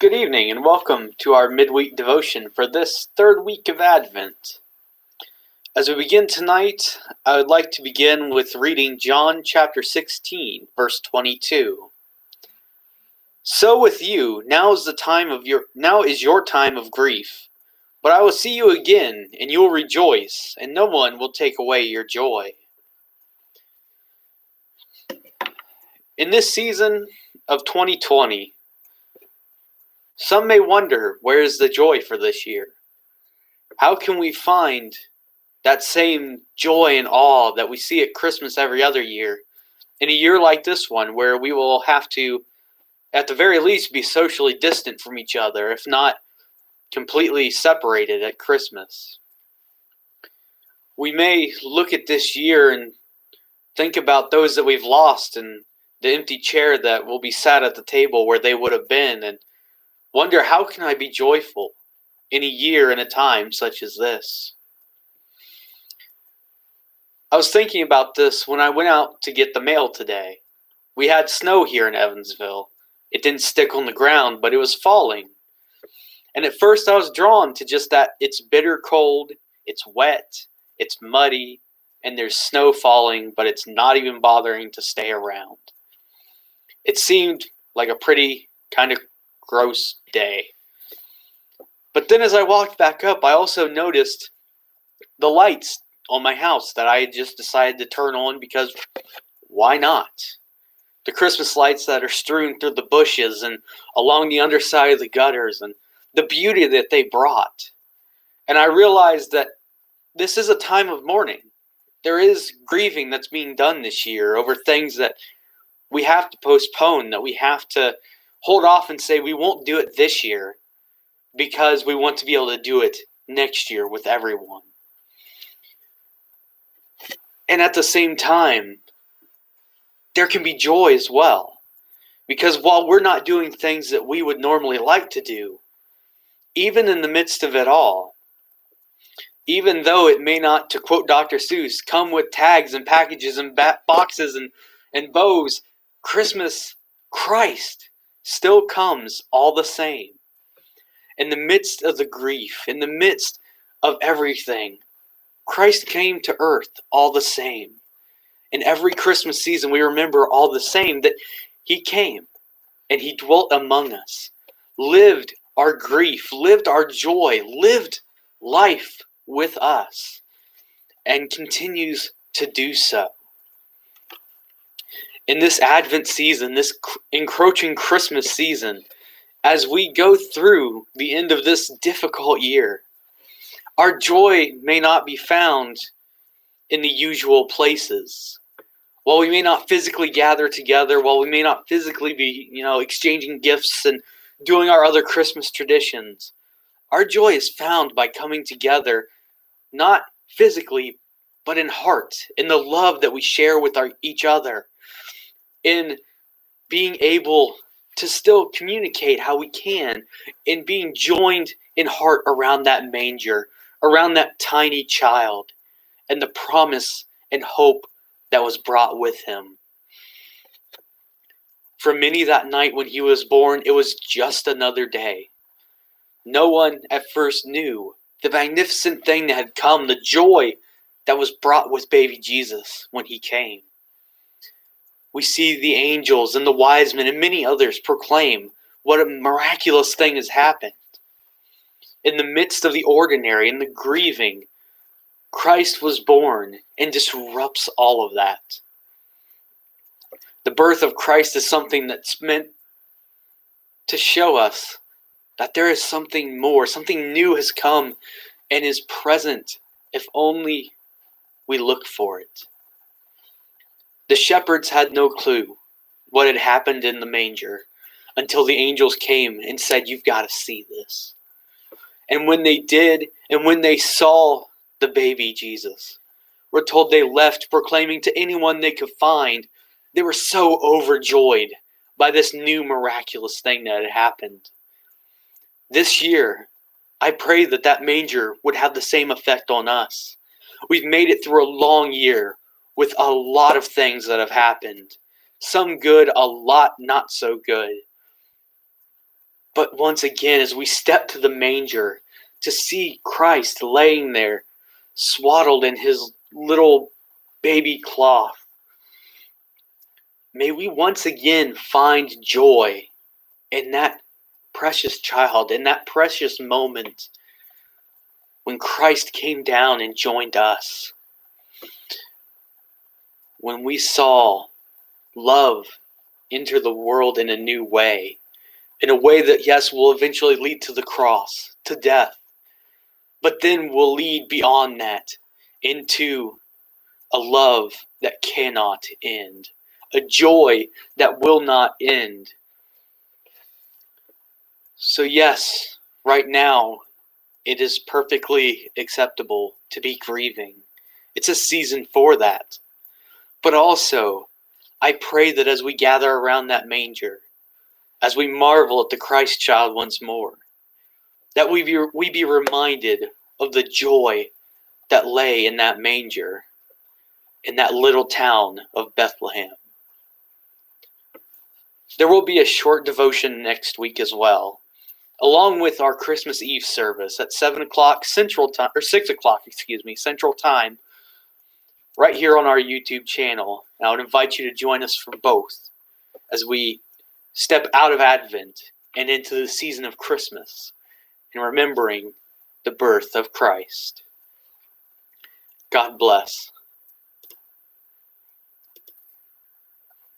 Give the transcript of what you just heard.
Good evening and welcome to our midweek devotion for this third week of Advent. As we begin tonight, I would like to begin with reading John chapter 16, verse 22. So with you, now is your time of grief. But I will see you again, and you will rejoice, and no one will take away your joy. In this season of 2020, some may wonder, where is the joy for this year? How can we find that same joy and awe that we see at Christmas every other year in a year like this one, where we will have to, at the very least, be socially distant from each other, if not completely separated at Christmas? We may look at this year and think about those that we've lost and the empty chair that will be sat at the table where they would have been, and wonder, how can I be joyful in a year and a time such as this? I was thinking about this when I went out to get the mail today. We had snow here in Evansville. It didn't stick on the ground, but it was falling. And at first I was drawn to just that it's bitter cold, it's wet, it's muddy, and there's snow falling, but it's not even bothering to stay around. It seemed like a pretty kind of gross day. But then as I walked back up, I also noticed the lights on my house that I had just decided to turn on because why not? The Christmas lights that are strewn through the bushes and along the underside of the gutters, and the beauty that they brought. And I realized that this is a time of mourning. There is grieving that's being done this year over things that we have to postpone, that we have to hold off and say we won't do it this year because we want to be able to do it next year with everyone. And at the same time, there can be joy as well. Because while we're not doing things that we would normally like to do, even in the midst of it all, even though it may not, to quote Dr. Seuss, come with tags and packages and boxes and bows, Christ still comes all the same. In the midst of the grief, in the midst of everything, Christ came to earth all the same. In every Christmas season, we remember all the same that he came and he dwelt among us, lived our grief, lived our joy, lived life with us, and continues to do so. In this Advent season, this encroaching Christmas season, as we go through the end of this difficult year, our joy may not be found in the usual places. While we may not physically gather together, while we may not physically be, exchanging gifts and doing our other Christmas traditions, our joy is found by coming together, not physically, but in heart, in the love that we share with each other, in being able to still communicate how we can, in being joined in heart around that manger, around that tiny child, and the promise and hope that was brought with him. For many that night when he was born, it was just another day. No one at first knew the magnificent thing that had come, the joy that was brought with baby Jesus when he came. We see the angels and the wise men and many others proclaim what a miraculous thing has happened. In the midst of the ordinary and the grieving, Christ was born and disrupts all of that. The birth of Christ is something that's meant to show us that there is something more, something new has come and is present if only we look for it. The shepherds had no clue what had happened in the manger until the angels came and said, "You've got to see this." And when they did, and when they saw the baby Jesus, we're told they left proclaiming to anyone they could find. They were so overjoyed by this new miraculous thing that had happened. This year, I pray that that manger would have the same effect on us. We've made it through a long year with a lot of things that have happened. Some good, a lot not so good. But once again, as we step to the manger to see Christ laying there, swaddled in his little baby cloth, may we once again find joy in that precious child, in that precious moment when Christ came down and joined us. When we saw love enter the world in a new way, in a way that, yes, will eventually lead to the cross, to death, but then will lead beyond that into a love that cannot end, a joy that will not end. So yes, right now, it is perfectly acceptable to be grieving. It's a season for that. But also, I pray that as we gather around that manger, as we marvel at the Christ child once more, that we be reminded of the joy that lay in that manger, in that little town of Bethlehem. There will be a short devotion next week as well, along with our Christmas Eve service at 7 o'clock Central Time, or 6 o'clock, Central Time, right here on our YouTube channel. And I would invite you to join us for both as we step out of Advent and into the season of Christmas and remembering the birth of Christ. God bless.